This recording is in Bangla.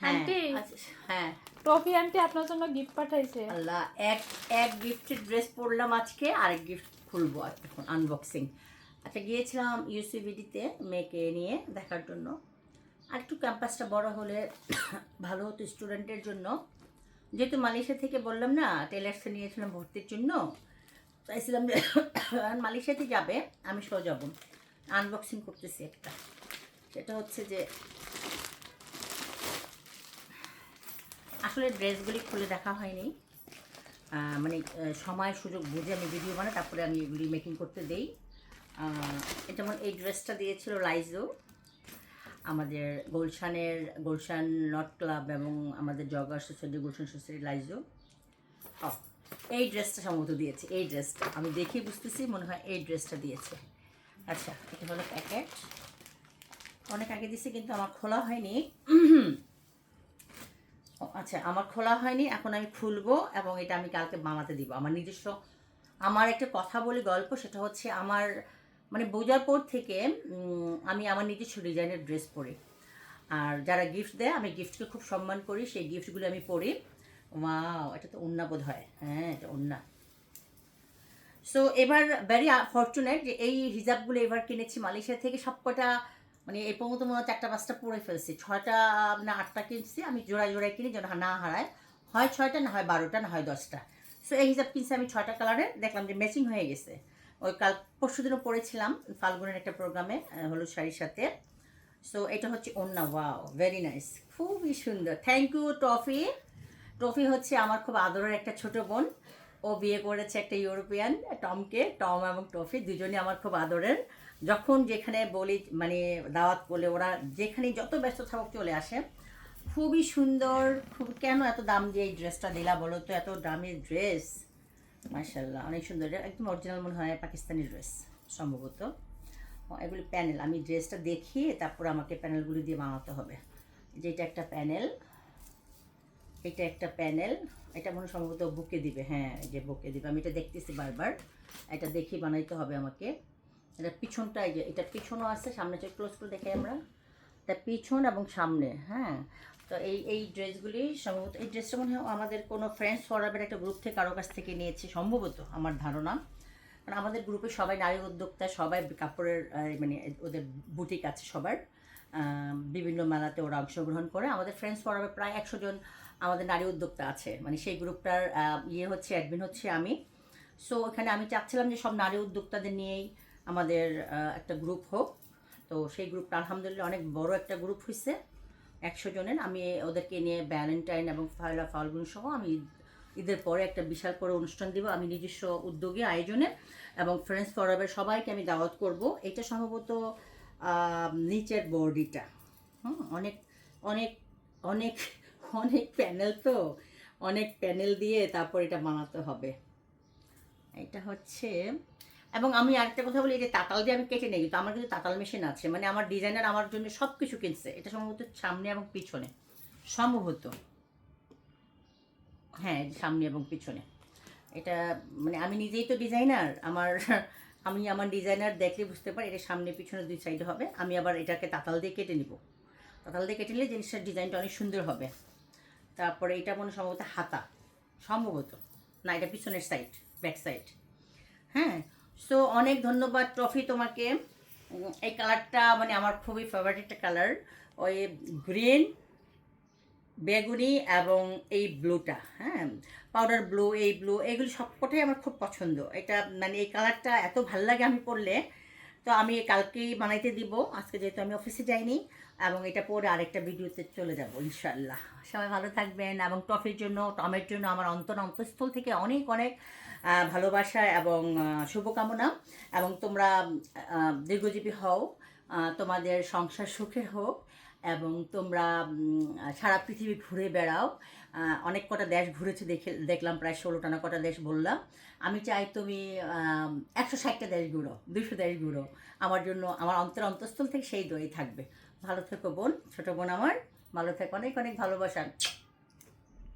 হ্যাঁ আন্টি আচ্ছা হ্যাঁ টফি আন্টি আপনার জন্য গিফট পাঠাইছে। আল্লাহ, এক এক গিফটের ড্রেস পরলাম আজকে, আরেক গিফট খুলবো এখন আনবক্সিং। আচ্ছা, গিয়েছিলাম ইউসিবিডিতে মেয়েকে নিয়ে দেখার জন্য। আর একটু ক্যাম্পাসটা বড় হলে ভালো হতো স্টুডেন্টের জন্য। যেহেতু মালয়েশিয়া থেকে বললাম না টেলার্সে নিয়েছিলাম ভর্তির জন্য, চাইছিলাম যে মালয়েশিয়াতে যাবে, আমি সহ যাবো। আনবক্সিং করতেছি একটা, সেটা হচ্ছে যে আসলে ড্রেসগুলি খুলে দেখা হয়নি, মানে সময় সুযোগ বুঝে আমি ভিডিও বানাই, তারপরে আমি এগুলি মেকিং করতে দেই। যেমন এই ড্রেসটা দিয়েছিল লাইজো, আমাদের গুলশান নর্থ ক্লাব এবং আমাদের জগার সোসাইটি গুলশান সোসাইটি লাইজো। এই ড্রেসটা সম্ভবত দিয়েছে, এই ড্রেসটা আমি দেখেই বুঝতেছি, মনে হয় এই ড্রেসটা দিয়েছে। আচ্ছা, এটা হলো প্যাকেট, অনেক আগে দিয়েছে কিন্তু আমার খোলা হয়নি। আচ্ছা, আমার খোলা হয়নি, এখন আমি খুলবো এবং এটা আমি কালকে বানাতে দিব। আমার নিজস্ব, আমার একটা কথা বলি গল্প, সেটা হচ্ছে আমার মানে বোঝার পর থেকে আমি আমার নিজস্ব ডিজাইনের ড্রেস পরি। আর যারা গিফট দেয়, আমি গিফটকে খুব সম্মান করি, সেই গিফটগুলো আমি পরি। ওয়াও, এটা তো ওড়না বোধ হয়, হ্যাঁ এটা ওড়না। সো এবার ভেরি ফর্চুনেট যে এই হিজাবগুলো এবার কিনেছি মালয়েশিয়া থেকে, সবকটা মানে এই পর্যন্ত মনে হয় 4-5টা পরে ফেলছি, 6টা না 8টা কিনছি আমি, জোড়ায় জোড়ায় কিনি যেন না হারায়, হয় 6টা না হয় 12টা না হয় 10টা। সো এই হিসাব কিনছি আমি 6টা কালারের, দেখলাম যে ম্যাচিং হয়ে গেছে। ওই পরশু দিনও পরেছিলাম ফাল্গুনের একটা প্রোগ্রামে হলুদ শাড়ির সাথে। সো এটা হচ্ছে ওন্না, ওয়াও ভেরি নাইস, খুবই সুন্দর। Thank you toffee. টফি হচ্ছে আমার খুব আদরের একটা ছোট বোন, ও বিয়ে করেছে একটা ইউরোপিয়ান টমকে। টম এবং টফি দুজনই আমার খুব আদরের। যখন যেখানে বলি মানে দাওয়াত করলে ওরা যেখানে যত ব্যস্ত থাকুক চলে আসে। খুবই সুন্দর, খুব। কেন এত দাম দিয়ে এই ড্রেসটা দিলা বলো তো, এত দামি ড্রেস, মাশাআল্লাহ অনেক সুন্দর, একদম অরিজিনাল মনে হয় পাকিস্তানি ড্রেস সম্ভবত। এগুলি প্যানেল, আমি ড্রেসটা দেখি তারপর আমাকে প্যানেলগুলি দিয়ে বানাতে হবে। যেটা একটা প্যানেল, এটা একটা প্যানেল, এটা মনে সম্ভবত বুকে দিবে, হ্যাঁ যে বুকে দিবে, আমি এটা দেখতেছি বারবার, এটা দেখি বানাইতে হবে আমাকে। এটা পিছনটা, এই যে এটা পিছনও আছে, সামনে যে ক্লোজ করে দেখে আমরা, এটা পিছন এবং সামনে, হ্যাঁ। তো এই ড্রেসগুলি সম্ভবত, এই ড্রেসটা মনে হয় আমাদের কোনো ফ্রেন্ডস ফরওয়ার্ডের একটা গ্রুপ থেকে কারো কাছ থেকে নিয়েছি সম্ভবত, আমার ধারণা। কারণ আমাদের গ্রুপে সবাই নারী উদ্যোক্তা, সবাই কাপড়ের মানে ওদের বুটিক আছে সবার, বিভিন্ন মেলাতে ওরা অংশগ্রহণ করে। আমাদের ফ্রেন্ডস ফরওয়ার্ডে প্রায় 100 জন আমাদের নারী উদ্যোক্তা আছে, মানে সেই গ্রুপটার ইয়ে হচ্ছে অ্যাডমিন হচ্ছে আমি। সো ওখানে আমি চাচ্ছিলাম যে সব নারী উদ্যোক্তাদের নিয়েই আমাদের একটা গ্রুপ হোক। তো সেই গ্রুপটা আলহামদুলিল্লাহ অনেক বড় একটা গ্রুপ হয়েছে, 100 জনের। আমি ওদেরকে নিয়ে ভ্যালেন্টাইন এবং পয়লা ফাল্গুন সহ আমি ঈদের পরে একটা বিশাল করে অনুষ্ঠান দিব আমি নিজস্ব উদ্যোগে আয়োজনে, এবং ফ্রেন্ডস ফরওয়ার্ডের সবাইকে আমি দাওয়াত করব। এটা সম্ভবত নিচের বডিটা, অনেক অনেক অনেক অনেক প্যানেল, তো অনেক প্যানেল দিয়ে তারপর এটা বানাতে হবে। এটা হচ্ছে, এবং আমি আরেকটা কথা বলি, যে তাঁতাল দিয়ে আমি কেটে নেই, কিন্তু আমার কিন্তু তাঁতাল মেশিন আছে, মানে আমার ডিজাইনার আমার জন্য সব কিছু কিনছে। এটা সম্ভবত সামনে এবং পিছনে সম্ভবত, হ্যাঁ সামনে এবং পিছনে। এটা মানে আমি নিজেই তো ডিজাইনার, আমি আমার ডিজাইনার দেখলে বুঝতে পারি এটা সামনে পিছনে দুই সাইডে হবে। আমি আবার এটাকে তাঁতাল দিয়ে কেটে নিব, তাঁতাল দিয়ে কেটে নিলে জিনিসটার ডিজাইনটা অনেক সুন্দর হবে। তারপরে এটা মনে সম্ভবত হাতা, সম্ভবত না এটা পিছনের সাইড, ব্যাক সাইড, হ্যাঁ। সো অনেক ধন্যবাদ ট্রফি তোমাকে। এই কালারটা মানে আমার খুবই ফেভারিট একটা কালার, ওই গ্রিন, বেগুনি এবং এই ব্লুটা, হ্যাঁ পাউডার ব্লু, এই ব্লু, এগুলি সবকটাই আমার খুব পছন্দ। এটা মানে এই কালারটা এত ভালো লাগে আমি পরলে। তো আমি কালকেই বানাইতে দিব, আজকে যেহেতু আমি অফিসে যাইনি, এবং এটা পরে আরেকটা ভিডিওতে চলে যাব ইনশাআল্লাহ। সবাই ভালো থাকবেন, এবং টফির জন্য, টমের জন্য আমার অন্তঃস্থল থেকে অনেক অনেক ভালোবাসা এবং শুভকামনা। এবং তোমরা দীর্ঘজীবী হও, তোমাদের সংসার সুখের হোক, এবং তোমরা সারা পৃথিবী ঘুরে বেড়াও। অনেক কটা দেশ ঘুরেছে, দেখলাম প্রায় 16টা না কটা দেশ বললাম। আমি চাই তুমি 160টা দেশ ঘুরো, 200 দেশ ঘুরো। আমার জন্য আমার অন্তঃস্থল থেকে সেই দোয়াই থাকবে। ভালো থেকো বোন, ছোটো বোন আমার, ভালো থেকো, অনেক অনেক ভালোবাসা।